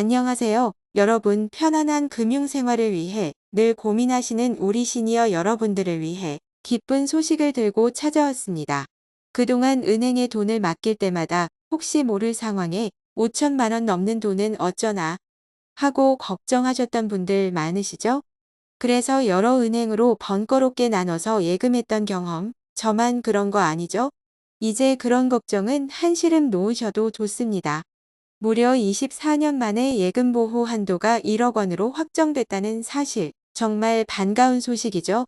안녕하세요. 여러분, 편안한 금융생활을 위해 늘 고민하시는 우리 시니어 여러분들을 위해 기쁜 소식을 들고 찾아왔습니다. 그동안 은행에 돈을 맡길 때마다 혹시 모를 상황에 5천만 원 넘는 돈은 어쩌나 하고 걱정하셨던 분들 많으시죠? 그래서 여러 은행으로 번거롭게 나눠서 예금했던 경험, 저만 그런 거 아니죠? 이제 그런 걱정은 한시름 놓으셔도 좋습니다. 무려 24년 만에 예금보호 한도가 1억 원으로 확정됐다는 사실, 정말 반가운 소식이죠.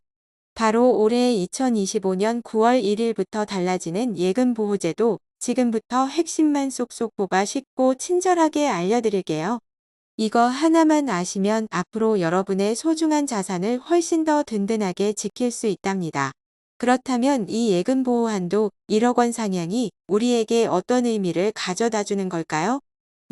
바로 올해 2025년 9월 1일부터 달라지는 예금보호제도, 지금부터 핵심만 쏙쏙 뽑아 쉽고 친절하게 알려드릴게요. 이거 하나만 아시면 앞으로 여러분의 소중한 자산을 훨씬 더 든든하게 지킬 수 있답니다. 그렇다면 이 예금보호 한도 1억 원 상향이 우리에게 어떤 의미를 가져다 주는 걸까요?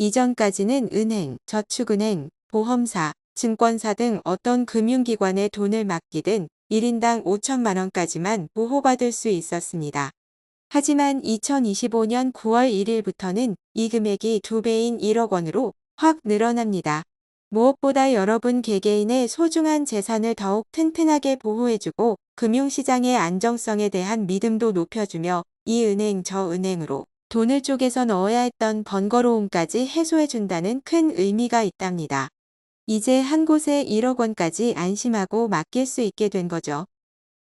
이전까지는 은행, 저축은행, 보험사, 증권사 등 어떤 금융기관에 돈을 맡기든 1인당 5천만 원까지만 보호받을 수 있었습니다. 하지만 2025년 9월 1일부터는 이 금액이 2배인 1억 원으로 확 늘어납니다. 무엇보다 여러분 개개인의 소중한 재산을 더욱 튼튼하게 보호해주고 금융시장의 안정성에 대한 믿음도 높여주며 이 은행 저 은행으로 돈을 쪼개서 넣어야 했던 번거로움까지 해소해준다는 큰 의미가 있답니다. 이제 한 곳에 1억 원까지 안심하고 맡길 수 있게 된 거죠.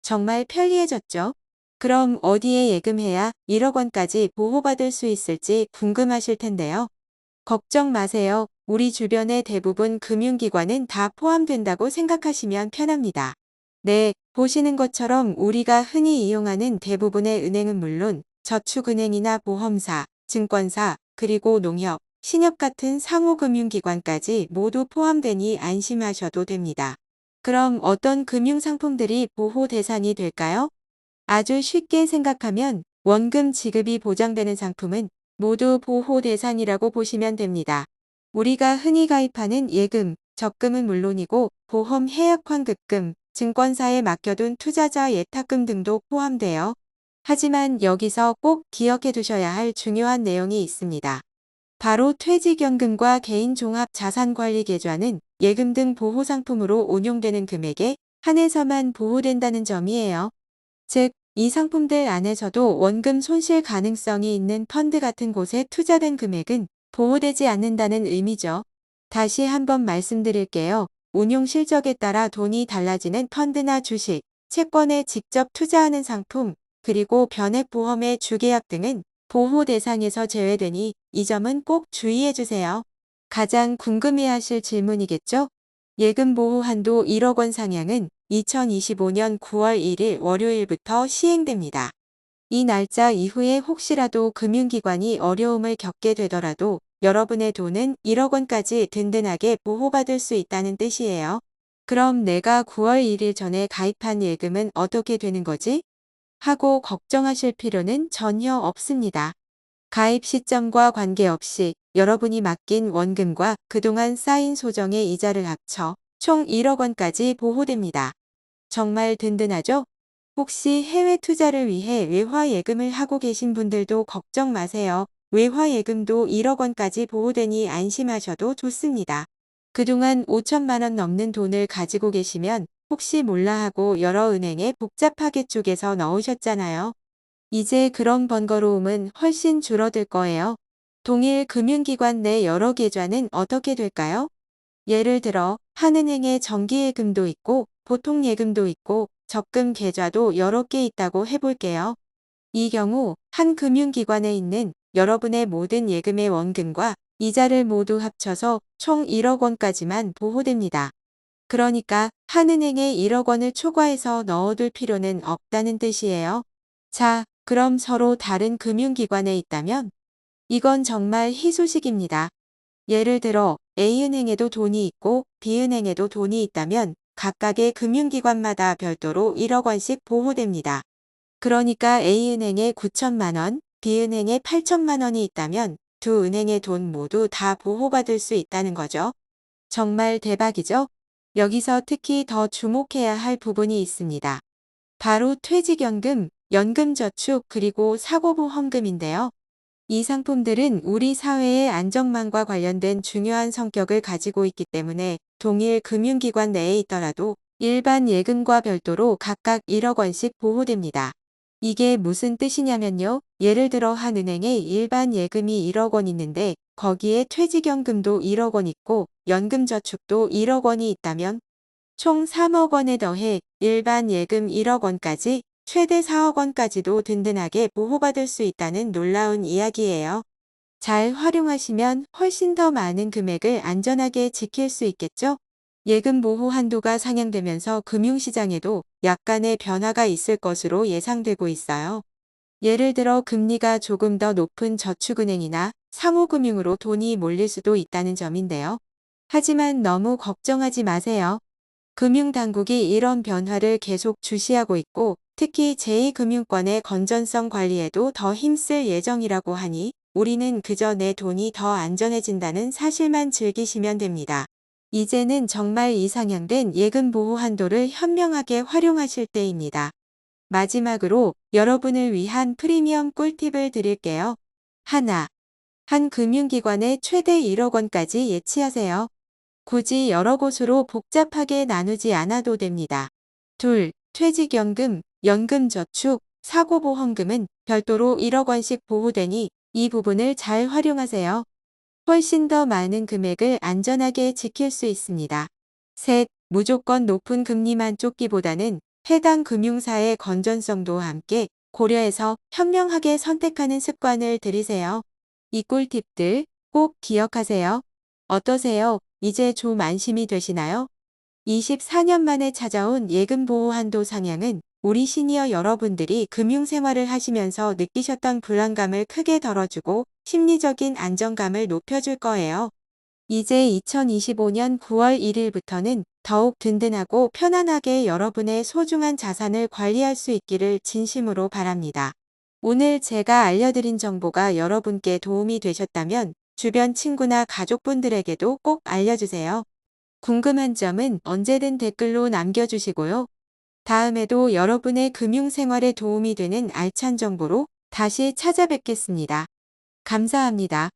정말 편리해졌죠? 그럼 어디에 예금해야 1억 원까지 보호받을 수 있을지 궁금하실 텐데요. 걱정 마세요. 우리 주변의 대부분 금융기관은 다 포함된다고 생각하시면 편합니다. 네, 보시는 것처럼 우리가 흔히 이용하는 대부분의 은행은 물론 저축은행이나 보험사, 증권사, 그리고 농협, 신협 같은 상호금융기관까지 모두 포함되니 안심하셔도 됩니다. 그럼 어떤 금융상품들이 보호 대상이 될까요? 아주 쉽게 생각하면 원금 지급이 보장되는 상품은 모두 보호 대상이라고 보시면 됩니다. 우리가 흔히 가입하는 예금, 적금은 물론이고 보험 해약 환급금, 증권사에 맡겨둔 투자자 예탁금 등도 포함돼요. 하지만 여기서 꼭 기억해 두셔야 할 중요한 내용이 있습니다. 바로 퇴직연금과 개인종합자산관리계좌는 예금 등 보호상품으로 운용되는 금액에 한해서만 보호된다는 점이에요. 즉, 이 상품들 안에서도 원금 손실 가능성이 있는 펀드 같은 곳에 투자된 금액은 보호되지 않는다는 의미죠. 다시 한번 말씀드릴게요. 운용 실적에 따라 돈이 달라지는 펀드나 주식, 채권에 직접 투자하는 상품, 그리고 변액보험의 주계약 등은 보호 대상에서 제외되니 이 점은 꼭 주의해 주세요. 가장 궁금해하실 질문이겠죠? 예금 보호 한도 1억 원 상향은 2025년 9월 1일 월요일부터 시행됩니다. 이 날짜 이후에 혹시라도 금융기관이 어려움을 겪게 되더라도 여러분의 돈은 1억 원까지 든든하게 보호받을 수 있다는 뜻이에요. 그럼 내가 9월 1일 전에 가입한 예금은 어떻게 되는 거지? 하고 걱정하실 필요는 전혀 없습니다. 가입 시점과 관계없이 여러분이 맡긴 원금과 그동안 쌓인 소정의 이자를 합쳐 총 1억 원까지 보호됩니다. 정말 든든하죠? 혹시 해외 투자를 위해 외화 예금을 하고 계신 분들도 걱정 마세요. 외화 예금도 1억 원까지 보호되니 안심하셔도 좋습니다. 그동안 5천만 원 넘는 돈을 가지고 계시면 혹시 몰라 하고 여러 은행에 복잡하게 쪼개서 넣으셨잖아요. 이제 그런 번거로움은 훨씬 줄어들 거예요. 동일 금융기관 내 여러 계좌는 어떻게 될까요? 예를 들어 한은행에 정기예금도 있고 보통예금도 있고 적금 계좌도 여러 개 있다고 해볼게요. 이 경우 한 금융기관에 있는 여러분의 모든 예금의 원금과 이자를 모두 합쳐서 총 1억 원까지만 보호됩니다. 그러니까 한은행에 1억 원을 초과해서 넣어둘 필요는 없다는 뜻이에요. 자, 그럼 서로 다른 금융기관에 있다면? 이건 정말 희소식입니다. 예를 들어 A은행에도 돈이 있고 B은행에도 돈이 있다면 각각의 금융기관마다 별도로 1억 원씩 보호됩니다. 그러니까 A은행에 9천만 원, B은행에 8천만 원이 있다면 두 은행의 돈 모두 다 보호받을 수 있다는 거죠. 정말 대박이죠? 여기서 특히 더 주목해야 할 부분이 있습니다. 바로 퇴직연금, 연금저축 그리고 사고보험금인데요. 이 상품들은 우리 사회의 안정망과 관련된 중요한 성격을 가지고 있기 때문에 동일 금융기관 내에 있더라도 일반 예금과 별도로 각각 1억 원씩 보호됩니다. 이게 무슨 뜻이냐면요. 예를 들어 한 은행에 일반 예금이 1억 원 있는데 거기에 퇴직연금도 1억 원 있고 연금저축도 1억 원이 있다면 총 3억 원에 더해 일반 예금 1억 원까지 최대 4억 원까지도 든든하게 보호받을 수 있다는 놀라운 이야기예요. 잘 활용하시면 훨씬 더 많은 금액을 안전하게 지킬 수 있겠죠? 예금 보호 한도가 상향되면서 금융시장에도 약간의 변화가 있을 것으로 예상되고 있어요. 예를 들어 금리가 조금 더 높은 저축은행이나 상호금융으로 돈이 몰릴 수도 있다는 점인데요. 하지만 너무 걱정하지 마세요. 금융당국이 이런 변화를 계속 주시하고 있고 특히 제2금융권의 건전성 관리에도 더 힘쓸 예정이라고 하니 우리는 그저 내 돈이 더 안전해진다는 사실만 즐기시면 됩니다. 이제는 정말 이상향된 예금 보호 한도를 현명하게 활용하실 때입니다. 마지막으로 여러분을 위한 프리미엄 꿀팁을 드릴게요. 하나, 한 금융기관에 최대 1억 원까지 예치하세요. 굳이 여러 곳으로 복잡하게 나누지 않아도 됩니다. 둘, 퇴직연금, 연금저축, 사고보험금은 별도로 1억 원씩 보호되니 이 부분을 잘 활용하세요. 훨씬 더 많은 금액을 안전하게 지킬 수 있습니다. 셋, 무조건 높은 금리만 쫓기보다는 해당 금융사의 건전성도 함께 고려해서 현명하게 선택하는 습관을 들이세요. 이 꿀팁들 꼭 기억하세요. 어떠세요? 이제 좀 안심이 되시나요? 24년 만에 찾아온 예금 보호 한도 상향은 우리 시니어 여러분들이 금융생활을 하시면서 느끼셨던 불안감을 크게 덜어주고 심리적인 안정감을 높여줄 거예요. 이제 2025년 9월 1일부터는 더욱 든든하고 편안하게 여러분의 소중한 자산을 관리할 수 있기를 진심으로 바랍니다. 오늘 제가 알려드린 정보가 여러분께 도움이 되셨다면 주변 친구나 가족분들에게도 꼭 알려주세요. 궁금한 점은 언제든 댓글로 남겨주시고요. 다음에도 여러분의 금융생활에 도움이 되는 알찬 정보로 다시 찾아뵙겠습니다. 감사합니다.